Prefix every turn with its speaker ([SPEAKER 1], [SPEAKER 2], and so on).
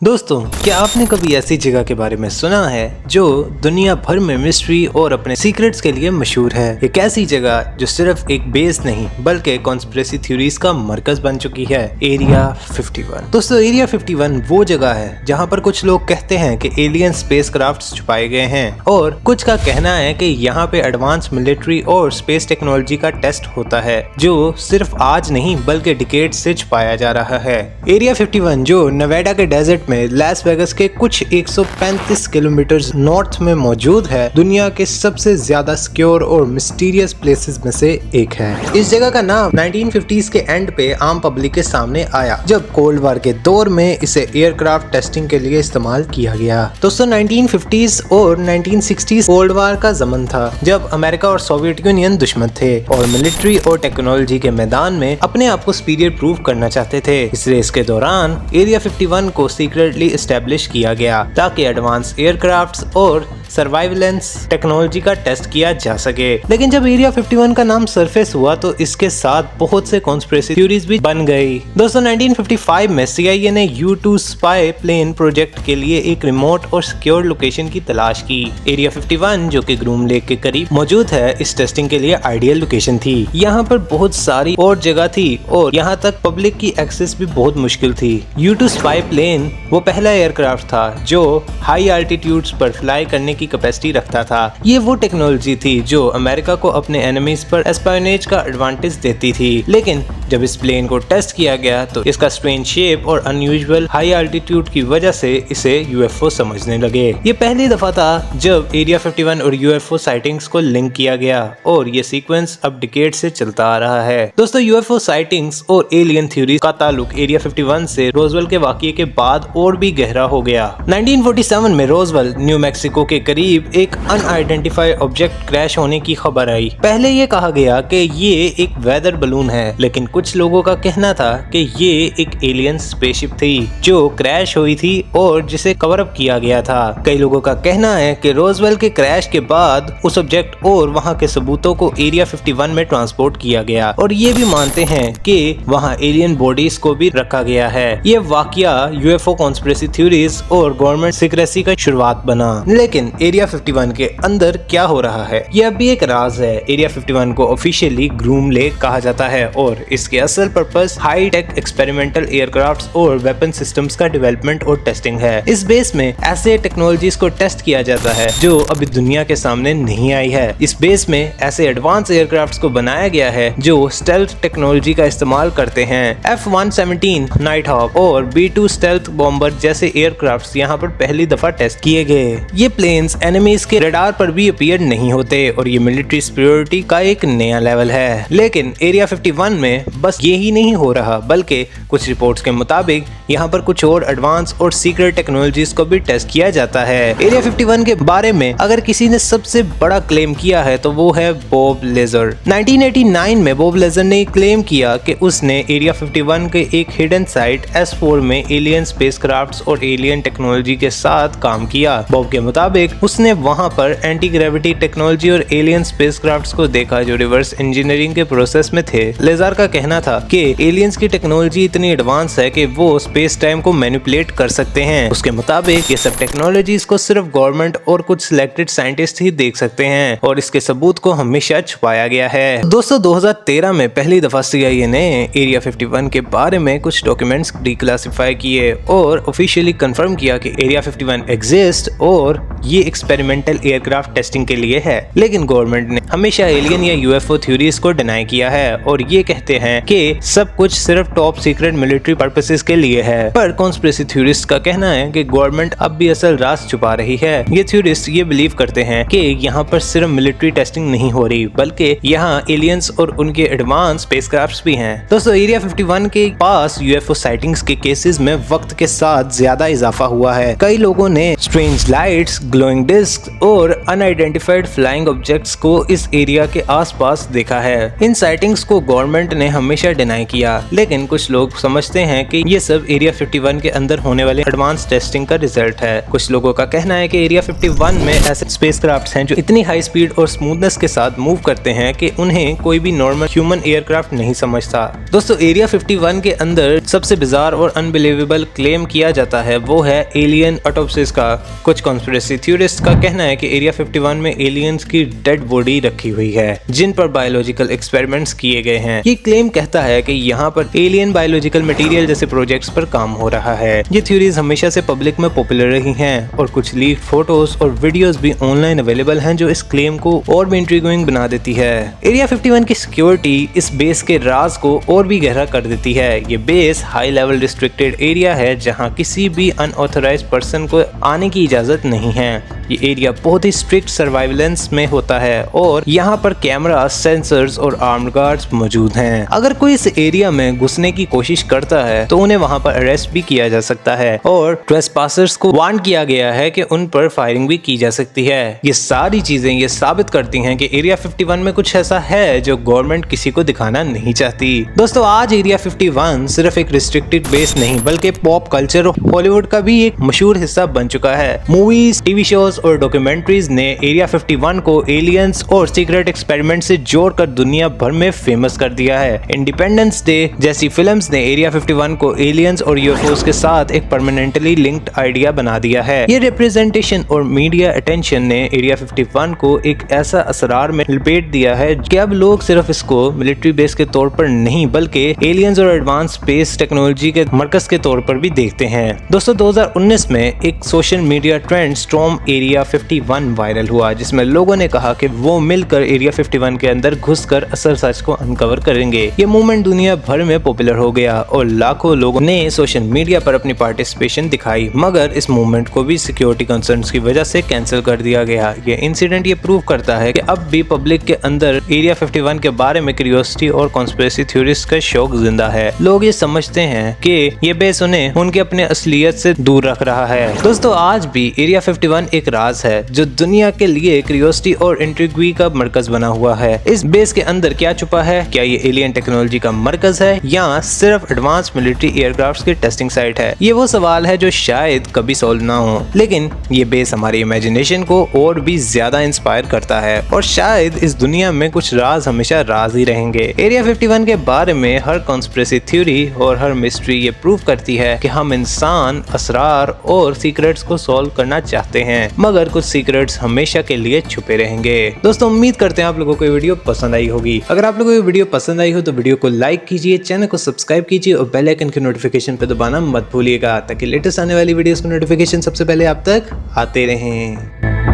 [SPEAKER 1] दोस्तों, क्या आपने कभी ऐसी जगह के बारे में सुना है जो दुनिया भर में मिस्ट्री और अपने सीक्रेट्स के लिए मशहूर है। एक ऐसी जगह जो सिर्फ एक बेस नहीं बल्कि कॉन्स्पिरेसी थ्योरीज का मरकज बन चुकी है, एरिया 51। दोस्तों, एरिया 51 वो जगह है जहां पर कुछ लोग कहते हैं कि एलियन स्पेसक्राफ्ट्स छुपाए गए हैं और कुछ का कहना है कि यहाँ पे एडवांस मिलिट्री और स्पेस टेक्नोलॉजी का टेस्ट होता है जो सिर्फ आज नहीं बल्कि डिकेड से छुपाया जा रहा है। एरिया 51 जो नेवाडा के डेजर्ट में लास वेगास के कुछ 135 किलोमीटर नॉर्थ में मौजूद है, दुनिया के सबसे ज्यादा सिक्योर और मिस्टीरियस प्लेसेस में से एक है। इस जगह का नाम 1950s के एंड पे आम पब्लिक के सामने आया जब कोल्ड वार के दौर में इसे एयरक्राफ्ट टेस्टिंग के लिए इस्तेमाल किया गया। दोस्तों, 1950s और 1960s कोल्ड वार का जमन था जब अमेरिका और सोवियत यूनियन दुश्मन थे और मिलिट्री और टेक्नोलॉजी के मैदान में अपने आप को सुपीरियर प्रूव करना चाहते थे। इस रेस के दौरान एरिया 51 को सीक्रेटली एस्टेब्लिश किया गया ताकि एडवांस एयरक्राफ्ट्स और सर्वाइवेलेंस टेक्नोलॉजी का टेस्ट किया जा सके। लेकिन जब एरिया 51 का नाम सरफेस हुआ तो इसके साथ बहुत से कॉन्स्पिरेसी थ्योरीज भी बन गई। दोस्तों, 1955 में CIA ने U-2 स्पाई प्लेन प्रोजेक्ट के लिए एक रिमोट और सिक्योर लोकेशन की तलाश की। एरिया 51 जो कि ग्रूम लेक के करीब मौजूद है, इस टेस्टिंग के लिए आइडियल लोकेशन थी। यहाँ पर बहुत सारी और जगह थी और यहाँ तक पब्लिक की एक्सेस भी बहुत मुश्किल थी। U-2 स्पाई प्लेन वो पहला एयरक्राफ्ट था जो हाई एल्टीट्यूड्स पर फ्लाई करने की कैपेसिटी रखता था। ये वो टेक्नोलॉजी थी जो अमेरिका को अपने एनिमीज पर एस्पायोनेज का एडवांटेज देती थी। लेकिन जब इस प्लेन को टेस्ट किया गया तो इसका स्ट्रेंज शेप और अनयूजुअल हाई एल्टीट्यूड की वजह से इसे UFO समझने लगे। ये पहली दफा था जब एरिया 51 और UFO साइटिंग्स को लिंक किया गया और ये सीक्वेंस अब डिकेड से चलता आ रहा है। दोस्तों, UFO साइटिंग्स और एलियन थ्योरीज का ताल्लुक एरिया 51 से रोजवेल के वाकये के बाद और भी गहरा हो गया। 1947 में रोजवेल, न्यू मैक्सिको के करीब एक अनआइडेंटिफाइड ऑब्जेक्ट क्रैश होने की खबर आई। पहले ये कहा गया कि ये एक वेदर बलून है, लेकिन कुछ लोगों का कहना था कि ये एक एलियन स्पेसशिप थी जो क्रैश हुई थी और जिसे कवर अप किया गया था। कई लोगों का कहना है कि रोजवेल के क्रैश के बाद उस ऑब्जेक्ट और वहां के सबूतों को एरिया 51 में ट्रांसपोर्ट किया गया और ये भी मानते हैं कि वहां एलियन बॉडीज को भी रखा गया है। ये वाकया UFO कॉन्स्पिरेसी थ्योरीज और गवर्नमेंट सीक्रेसी का शुरुआत बना। लेकिन एरिया 51 के अंदर क्या हो रहा है यह अभी एक राज है। एरिया 51 को ऑफिशियली ग्रूम लेक कहा जाता है और इसके असल purpose high tech experimental aircrafts और वेपन सिस्टम्स का डेवलपमेंट और टेस्टिंग है। इस बेस में ऐसे टेक्नोलॉजीज को टेस्ट किया जाता है जो अभी दुनिया के सामने नहीं आई है। इस बेस में ऐसे एडवांस एयरक्राफ्ट्स को बनाया गया है जो स्टेल्थ टेक्नोलॉजी का इस्तेमाल करते हैं। F-117 नाइटहॉक और B-2 स्टेल्थ बॉम्बर जैसे एयरक्राफ्ट्स यहाँ पर पहली दफा टेस्ट किए गए। ये प्लेन्स एनिमीज के रडार पर भी अपीयर नहीं होते और ये मिलिट्री सुपीरियरिटी का एक नया लेवल है। लेकिन एरिया 51 में बस ये ही नहीं हो रहा, बल्कि कुछ रिपोर्ट्स के मुताबिक यहाँ पर कुछ और एडवांस और सीक्रेट टेक्नोलॉजीज को भी टेस्ट किया जाता है। एरिया 51 के बारे में अगर किसी ने सबसे बड़ा क्लेम किया है तो वो है बॉब लेजर। 1989 में बॉब लेजर ने क्लेम किया कि उसने एरिया 51 के एक हिडन साइट S4 में एलियन स्पेसक्राफ्ट्स और एलियन टेक्नोलॉजी के साथ काम किया। बॉब के मुताबिक उसने वहां पर एंटी ग्रेविटी टेक्नोलॉजी और एलियन स्पेसक्राफ्ट्स को देखा जो रिवर्स इंजीनियरिंग के प्रोसेस में थे। लेजर का कहना था कि एलियंस की टेक्नोलॉजी इतनी एडवांस है कि वो स्पेस टाइम को मैनिपुलेट कर सकते हैं। उसके मुताबिक ये सब टेक्नोलॉजीज को सिर्फ गवर्नमेंट और कुछ सिलेक्टेड साइंटिस्ट ही देख सकते हैं और इसके सबूत को हमेशा छुपाया गया है। दोस्तों, 2013 में पहली दफा CIA ने एरिया 51 के बारे में कुछ डॉक्यूमेंट्स डिक्लासिफाई किए और ऑफिशियली कंफर्म किया कि एरिया 51 एग्जिस्ट और ये एक्सपेरिमेंटल एयरक्राफ्ट टेस्टिंग के लिए है। लेकिन गवर्नमेंट ने हमेशा एलियन या UFO थ्योरीज को डिनाई किया है और ये कहते हैं कि सब कुछ सिर्फ टॉप सीक्रेट मिलिट्री पर्पसेस के लिए है। पर कॉन्स्पिरेसी थ्योरिस्ट का कहना है कि गवर्नमेंट अब भी असल राज छुपा रही है। ये थ्योरिस्ट ये बिलीव करते हैं कि यहाँ पर सिर्फ मिलिट्री टेस्टिंग नहीं हो रही बल्कि यहाँ एलियंस और उनके एडवांस स्पेसक्राफ्ट्स भी हैं। दोस्तों, एरिया 51 के पास UFO साइटिंग्स के केसेस में वक्त के साथ ज्यादा इजाफा हुआ है। कई लोगों ने स्ट्रेंज लाइट्स, ग्लोइंग डिस्क और अनआइडेंटिफाइड फ्लाइंग ऑब्जेक्ट्स को इस एरिया के आसपास देखा है। इन साइटिंग्स को गवर्नमेंट ने हमेशा डिनाई किया, लेकिन कुछ लोग समझते हैं कि ये सब एरिया 51 के अंदर होने वाले एडवांस टेस्टिंग का रिजल्ट है। कुछ लोगों का कहना है कि एरिया 51 में ऐसे स्पेसक्राफ्ट्स हैं जो इतनी हाई स्पीड और स्मूथनेस के साथ मूव करते हैं कि उन्हें कोई भी नॉर्मल ह्यूमन एयरक्राफ्ट नहीं समझता। दोस्तों, एरिया 51 के अंदर सबसे बिजार और अनबिलीवेबल क्लेम किया जाता है वो है एलियन ऑटोप्सिस का। कुछ कॉन्स्पिरेसी थ्योरिस्ट का कहना है कि एरिया 51 में एलियंस की डेड बॉडी रखी हुई है जिन पर बायोलॉजिकल एक्सपेरिमेंट्स किए गए हैं। ये क्लेम कहता है कि यहाँ पर एलियन बायोलॉजिकल मटेरियल जैसे प्रोजेक्ट्स पर काम हो रहा है। ये थ्योरीज हमेशा से पब्लिक में पॉपुलर रही हैं और कुछ लीक फोटोज और वीडियोस भी ऑनलाइन अवेलेबल हैं जो इस क्लेम को और भी इंट्रिगिंग बना देती है। एरिया 51 की सिक्योरिटी इस बेस के राज को और भी गहरा कर देती है। ये base high level restricted area है जहाँ किसी भी अनऑथराइज्ड पर्सन को आने की इजाजत नहीं है। ये एरिया बहुत ही स्ट्रिक्ट सर्वाइलेंस में होता है और यहाँ पर कैमरा, सेंसर्स और आर्म्ड गार्ड्स मौजूद हैं। अगर कोई इस एरिया में घुसने की कोशिश करता है तो उन्हें वहाँ पर अरेस्ट भी किया जा सकता है और ट्रेसपासर्स को वार्न किया गया है कि उन पर फायरिंग भी की जा सकती है। ये सारी चीजें ये साबित करती हैं कि एरिया 51 में कुछ ऐसा है जो गवर्नमेंट किसी को दिखाना नहीं चाहती। दोस्तों, आज एरिया 51 सिर्फ एक रिस्ट्रिक्टेड बेस नहीं बल्कि पॉप कल्चर और हॉलीवुड का भी एक मशहूर हिस्सा बन चुका है। मूवीज, टीवी शोज और डॉक्यूमेंट्रीज ने एरिया 51 को एलियंस और सीक्रेट एक्सपेरिमेंट से जोड़कर दुनिया भर में फेमस कर दिया है। इंडिपेंडेंस डे जैसी फिल्म्स ने एरिया 51 को एलियंस और यूएफओस के साथ एक परमानेंटली लिंक्ड आइडिया बना दिया है। ये रिप्रेजेंटेशन और मीडिया अटेंशन ने एरिया 51 को एक ऐसा असरार में लपेट दिया है कि अब लोग सिर्फ इसको मिलिट्री बेस के तौर पर नहीं बल्कि एलियंस और एडवांस स्पेस टेक्नोलॉजी के मरकज के तौर पर भी देखते हैं। दोस्तों, 2019 में एक social media trend storm area 51 viral हुआ जिसमें लोगों ने कहा कि वो मिलकर एरिया 51 के अंदर घुसकर असल सच को अनकवर करेंगे। ये मूवमेंट दुनिया भर में पॉपुलर हो गया और लाखों लोगों ने सोशल मीडिया पर अपनी पार्टिसिपेशन दिखाई, मगर इस मूवमेंट को भी सिक्योरिटी कंसर्न्स की वजह से कैंसिल कर दिया गया। ये इंसिडेंट ये प्रूव करता है कि अब भी पब्लिक के अंदर एरिया 51 के बारे में क्यूरियोसिटी और कॉन्स्पिरेसी थ्योरीज का शौक जिंदा है। लोग ये समझते हैं कि ये बेस उन्हें उनके अपने असलियत से दूर रख रहा है। दोस्तों, आज भी एरिया 51 एक राज है जो दुनिया के लिए क्यूरियोसिटी और इंट्रिगी का मरकज बना हुआ है। इस बेस के अंदर क्या छुपा है? क्या ये एलियन टेक्नोलॉजी का मरकज है या सिर्फ एडवांस मिलिट्री एयरक्राफ्ट्स की टेस्टिंग साइट है? ये वो सवाल है जो शायद कभी सॉल्व ना हो, लेकिन ये बेस हमारी इमेजिनेशन को और भी ज्यादा इंस्पायर करता है और शायद इस दुनिया में कुछ राज हमेशा राज ही रहेंगे। एरिया 51 के बारे में हर कॉन्स्पिरेसी थ्योरी और हर मिस्ट्री ये प्रूव करती है कि हम इंसान असरार और सीक्रेट्स को सॉल्व करना चाहते हैं, मगर कुछ सीक्रेट्स हमेशा के लिए छुपे रहेंगे। दोस्तों, उम्मीद करते हैं आप लोगों को ये वीडियो पसंद आई होगी। अगर आप लोगों को ये वीडियो पसंद आई हो तो वीडियो को लाइक कीजिए, चैनल को सब्सक्राइब कीजिए और बेल आइकन के नोटिफिकेशन पे दबाना मत भूलिएगा ताकि लेटेस्ट आने वाली वीडियोस के नोटिफिकेशन सबसे पहले आप तक आते रहें।